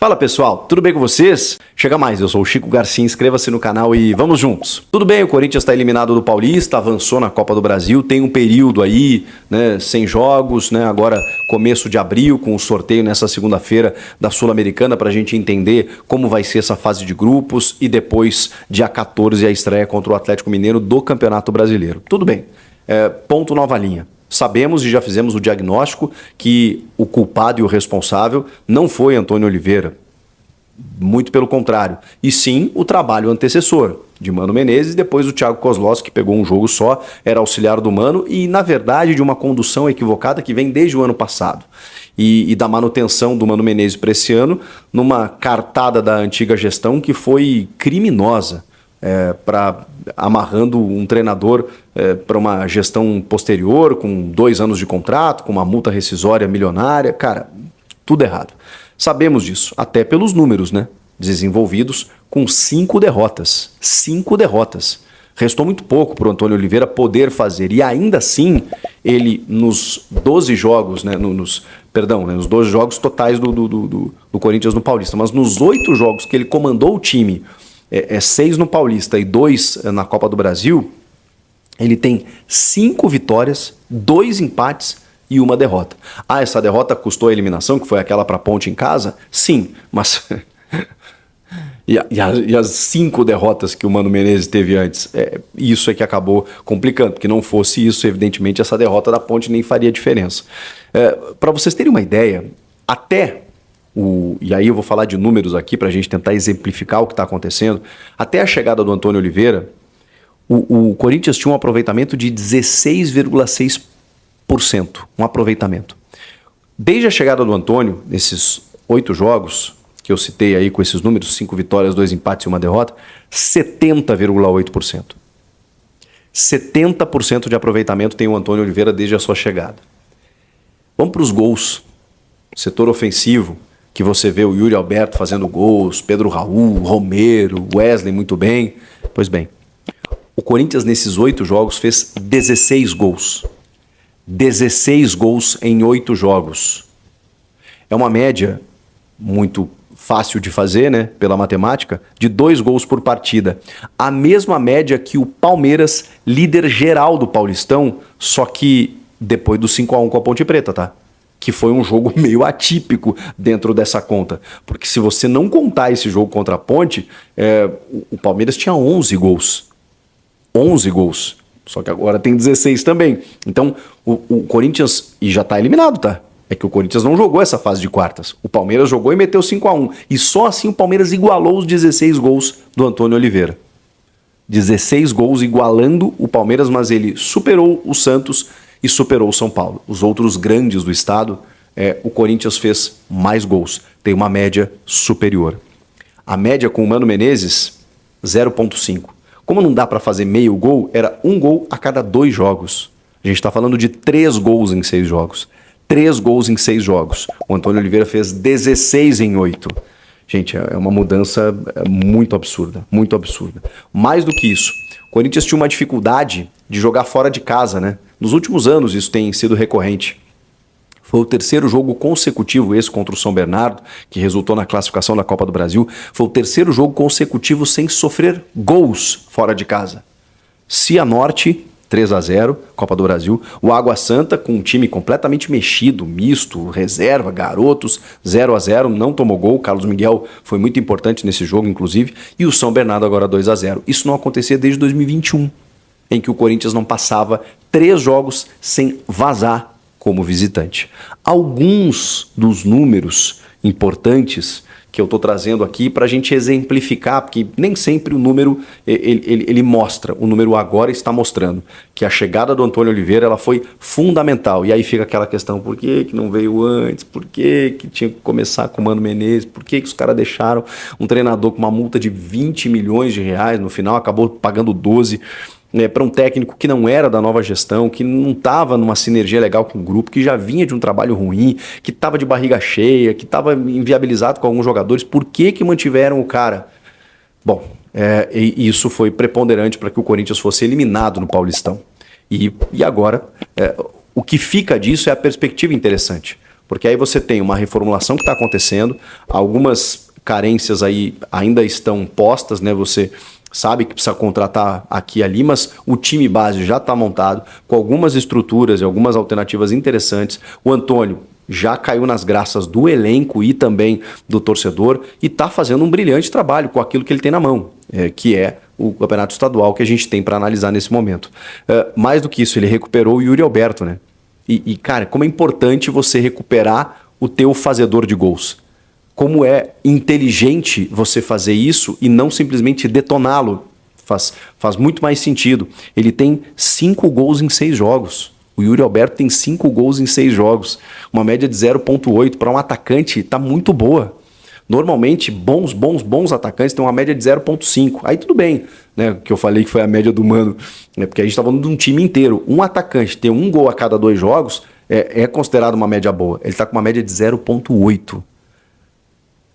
Fala pessoal, tudo bem com vocês? Chega mais, eu sou o Chico Garcia, inscreva-se no canal e vamos juntos. Tudo bem, o Corinthians está eliminado do Paulista, avançou na Copa do Brasil, tem um período aí, né, sem jogos, né, agora começo de abril, com o sorteio nessa segunda-feira da Sul-Americana para a gente entender como vai ser essa fase de grupos e depois, dia 14, a estreia contra o Atlético Mineiro do Campeonato Brasileiro. Tudo bem, ponto nova linha. Sabemos e já fizemos o diagnóstico que o culpado e o responsável não foi Antônio Oliveira, muito pelo contrário, e sim o trabalho antecessor de Mano Menezes, depois o Thiago Kozlowski, que pegou um jogo só, era auxiliar do Mano e, na verdade, de uma condução equivocada que vem desde o ano passado. E da manutenção do Mano Menezes para esse ano, numa cartada da antiga gestão que foi criminosa. Amarrando um treinador para uma gestão posterior, com 2 anos de contrato, com uma multa rescisória milionária, cara, tudo errado. Sabemos disso, até pelos números, né? Desenvolvidos com 5 derrotas. 5 derrotas. Restou muito pouco para o Antônio Oliveira poder fazer. E ainda assim, ele nos 12 jogos, né? Nos 12 jogos totais do Corinthians no Paulista, mas nos 8 jogos que ele comandou o time, 6 no Paulista e 2 na Copa do Brasil, ele tem 5 vitórias, 2 empates e 1 derrota. Essa derrota custou a eliminação, que foi aquela para a Ponte em casa? Sim, mas... e as 5 derrotas que o Mano Menezes teve antes, isso é que acabou complicando, porque não fosse isso, evidentemente, essa derrota da Ponte nem faria diferença. Para vocês terem uma ideia, e aí eu vou falar de números aqui para a gente tentar exemplificar o que está acontecendo. Até a chegada do Antônio Oliveira, o Corinthians tinha um aproveitamento de 16,6%. Um aproveitamento. Desde a chegada do Antônio, nesses 8 jogos que eu citei aí com esses números, 5 vitórias, 2 empates e 1 derrota, 70,8%. 70% de aproveitamento tem o Antônio Oliveira desde a sua chegada. Vamos para os gols. Setor ofensivo, que você vê o Yuri Alberto fazendo gols, Pedro Raul, Romero, Wesley muito bem. Pois bem, o Corinthians nesses 8 jogos fez 16 gols. 16 gols em 8 jogos. É uma média muito fácil de fazer, né, pela matemática, de 2 gols por partida. A mesma média que o Palmeiras, líder geral do Paulistão, só que depois do 5-1 com a Ponte Preta, tá? Que foi um jogo meio atípico dentro dessa conta. Porque se você não contar esse jogo contra a Ponte, o Palmeiras tinha 11 gols. 11 gols. Só que agora tem 16 também. Então, o Corinthians... E já está eliminado, tá? É que o Corinthians não jogou essa fase de quartas. O Palmeiras jogou e meteu 5-1. E só assim o Palmeiras igualou os 16 gols do Antônio Oliveira. 16 gols igualando o Palmeiras, mas ele superou o Santos e superou o São Paulo. Os outros grandes do estado, o Corinthians fez mais gols. Tem uma média superior. A média com o Mano Menezes, 0,5. Como não dá para fazer meio gol, era 1 gol a cada 2 jogos. A gente está falando de 3 gols em 6 jogos. 3 gols em 6 jogos. O Antônio Oliveira fez 16 em 8. Gente, é uma mudança muito absurda. Muito absurda. Mais do que isso, o Corinthians tinha uma dificuldade de jogar fora de casa, né? Nos últimos anos isso tem sido recorrente. Foi o 3º jogo consecutivo, esse contra o São Bernardo, que resultou na classificação da Copa do Brasil. Foi o 3º jogo consecutivo sem sofrer gols fora de casa. Cianorte, 3-0, Copa do Brasil. O Água Santa, com um time completamente mexido, misto, reserva, garotos, 0-0, não tomou gol. Carlos Miguel foi muito importante nesse jogo, inclusive. E o São Bernardo agora 2-0. Isso não acontecia desde 2021, em que o Corinthians não passava 3 jogos sem vazar como visitante. Alguns dos números importantes que eu estou trazendo aqui para a gente exemplificar, porque nem sempre o número ele mostra, o número agora está mostrando que a chegada do Antônio Oliveira ela foi fundamental. E aí fica aquela questão, por que não veio antes? Por que tinha que começar com o Mano Menezes? Por que os caras deixaram um treinador com uma multa de 20 milhões de reais, no final acabou pagando 12 para um técnico que não era da nova gestão, que não estava numa sinergia legal com o grupo, que já vinha de um trabalho ruim, que estava de barriga cheia, que estava inviabilizado com alguns jogadores. Por que mantiveram o cara? Bom, isso foi preponderante para que o Corinthians fosse eliminado no Paulistão. E agora, o que fica disso é a perspectiva interessante. Porque aí você tem uma reformulação que está acontecendo, algumas carências aí ainda estão postas, né? Você sabe que precisa contratar aqui e ali, mas o time base já está montado, com algumas estruturas e algumas alternativas interessantes. O Antônio já caiu nas graças do elenco e também do torcedor e está fazendo um brilhante trabalho com aquilo que ele tem na mão, que é o campeonato estadual que a gente tem para analisar nesse momento. Mais do que isso, ele recuperou o Yuri Alberto, né? E, cara, como é importante você recuperar o teu fazedor de gols. Como é inteligente você fazer isso e não simplesmente detoná-lo. Faz muito mais sentido. Ele tem 5 gols em 6 jogos. O Yuri Alberto tem 5 gols em 6 jogos. Uma média de 0,8 para um atacante está muito boa. Normalmente, bons atacantes têm uma média de 0,5. Aí tudo bem, né? Que eu falei que foi a média do Mano. Né? Porque a gente está falando de um time inteiro. Um atacante ter 1 gol a cada 2 jogos é considerado uma média boa. Ele está com uma média de 0,8.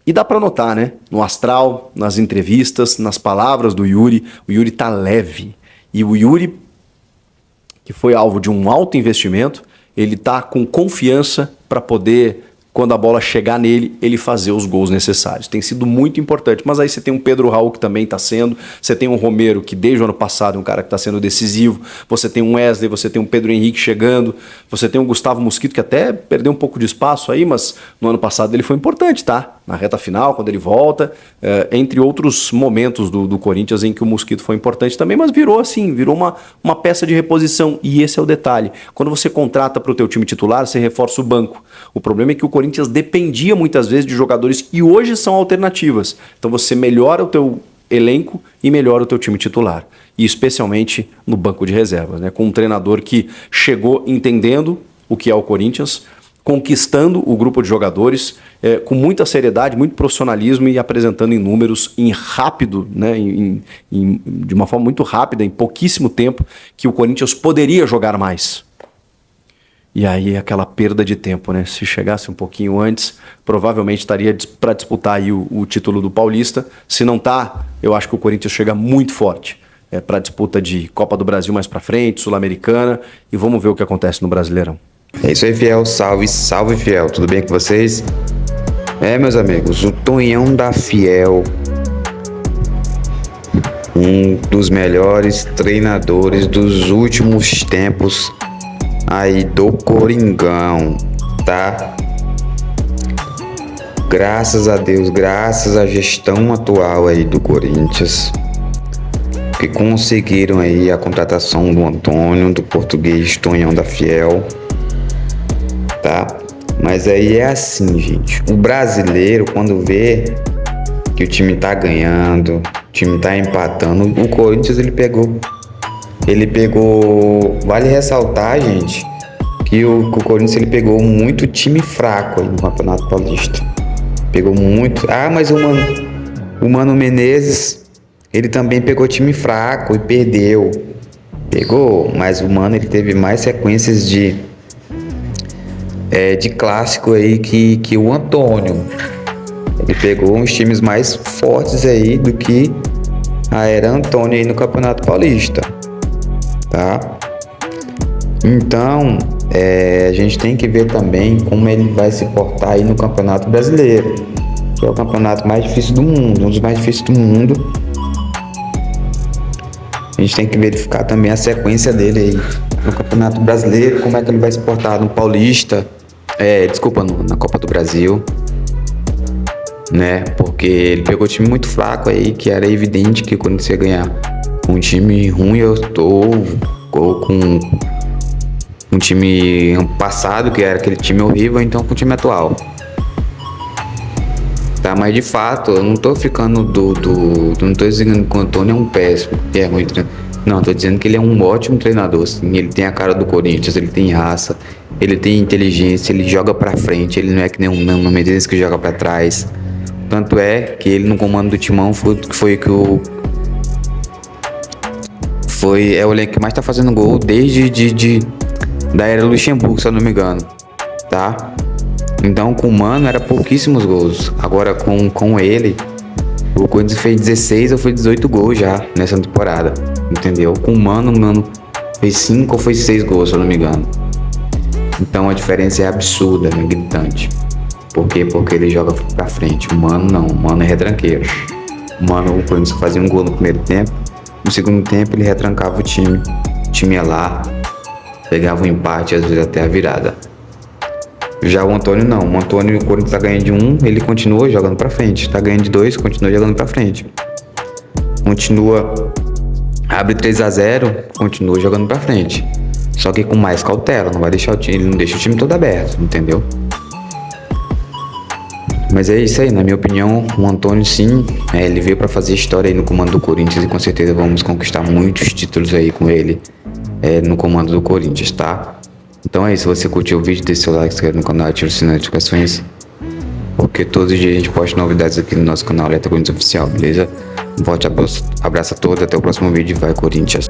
E dá para notar, né? No astral, nas entrevistas, nas palavras do Yuri, o Yuri tá leve. E o Yuri, que foi alvo de um alto investimento, ele tá com confiança para poder, quando a bola chegar nele, ele fazer os gols necessários. Tem sido muito importante. Mas aí você tem um Pedro Raul que também está sendo, você tem um Romero que desde o ano passado é um cara que está sendo decisivo, você tem um Wesley, você tem um Pedro Henrique chegando, você tem um Gustavo Mosquito que até perdeu um pouco de espaço aí, mas no ano passado ele foi importante, tá? Na reta final, quando ele volta, entre outros momentos do Corinthians em que o Mosquito foi importante também, mas virou assim, virou uma peça de reposição. E esse é o detalhe. Quando você contrata para o teu time titular, você reforça o banco. O problema é que o Corinthians dependia muitas vezes de jogadores que hoje são alternativas. Então você melhora o teu elenco e melhora o teu time titular. E especialmente no banco de reservas, né? Com um treinador que chegou entendendo o que é o Corinthians, conquistando o grupo de jogadores com muita seriedade, muito profissionalismo e apresentando em números rápido, né, de uma forma muito rápida, em pouquíssimo tempo, que o Corinthians poderia jogar mais. E aí aquela perda de tempo, né? Se chegasse um pouquinho antes, provavelmente estaria para disputar aí o título do Paulista. Se não tá, eu acho que o Corinthians chega muito forte para a disputa de Copa do Brasil mais para frente, Sul-Americana, e vamos ver o que acontece no Brasileirão. É isso aí, fiel. Salve, salve, fiel. Tudo bem com vocês? Meus amigos, o Tonhão da Fiel, um dos melhores treinadores dos últimos tempos aí do Coringão, tá? Graças a Deus, graças à gestão atual aí do Corinthians, que conseguiram aí a contratação do Antônio, do português Tonhão da Fiel, tá? Mas aí é assim, gente. O brasileiro, quando vê que o time tá ganhando, o time tá empatando, o Corinthians ele pegou. Vale ressaltar, gente, que o Corinthians ele pegou muito time fraco aí no Campeonato Paulista. Pegou muito. Mas o Mano Menezes, ele também pegou time fraco e perdeu. Pegou, mas o Mano ele teve mais sequências de clássico aí que o Antônio. Ele pegou uns times mais fortes aí do que a era Antônio aí no Campeonato Paulista, tá? Então, a gente tem que ver também como ele vai se portar aí no Campeonato Brasileiro, que é o campeonato mais difícil do mundo, um dos mais difíceis do mundo. A gente tem que verificar também a sequência dele aí no Campeonato Brasileiro, como é que ele vai se portar no Paulista, na Copa do Brasil, né? Porque ele pegou um time muito fraco aí, que era evidente que quando você ganhar um time ruim, eu estou com um time passado, que era aquele time horrível, então com o time atual. Tá, mas de fato, eu não tô ficando não tô dizendo que o Antônio é um péssimo, que é ruim. Não, tô dizendo que ele é um ótimo treinador, assim. Ele tem a cara do Corinthians, ele tem raça, ele tem inteligência, ele joga pra frente, ele não é que nem um Mano Menezes que joga pra trás. Tanto é que ele no comando do Timão é o elenco que mais tá fazendo gol desde da era Luxemburgo, se eu não me engano, tá? Então com o Mano era pouquíssimos gols. Agora com ele, o Corinthians fez 16 ou foi 18 gols já nessa temporada, entendeu? Com o Mano fez 5 ou foi 6 gols, se eu não me engano. Então a diferença é absurda, né? Gritante. Por quê? Porque ele joga pra frente. O Mano não, o Mano é retranqueiro. O Mano, o Corinthians fazia um gol no primeiro tempo, no segundo tempo ele retrancava o time. O time ia lá, pegava um empate, às vezes até a virada. Já o Antônio não, o Antônio, o Corinthians tá ganhando de 1, ele continua jogando pra frente. Tá ganhando de 2, continua jogando pra frente. Abre 3-0, continua jogando pra frente. Só que com mais cautela, não vai deixar ele não deixa o time todo aberto, entendeu? Mas é isso aí, na minha opinião, o Antônio sim, ele veio pra fazer história aí no comando do Corinthians e com certeza vamos conquistar muitos títulos aí com ele no comando do Corinthians, tá? Então é isso, se você curtiu o vídeo, deixa seu like, se inscreve no canal e ativa o sininho de notificações, porque todos os dias a gente posta novidades aqui no nosso canal Alerta Corinthians Oficial, beleza? Um forte abraço a todos, até o próximo vídeo, vai Corinthians!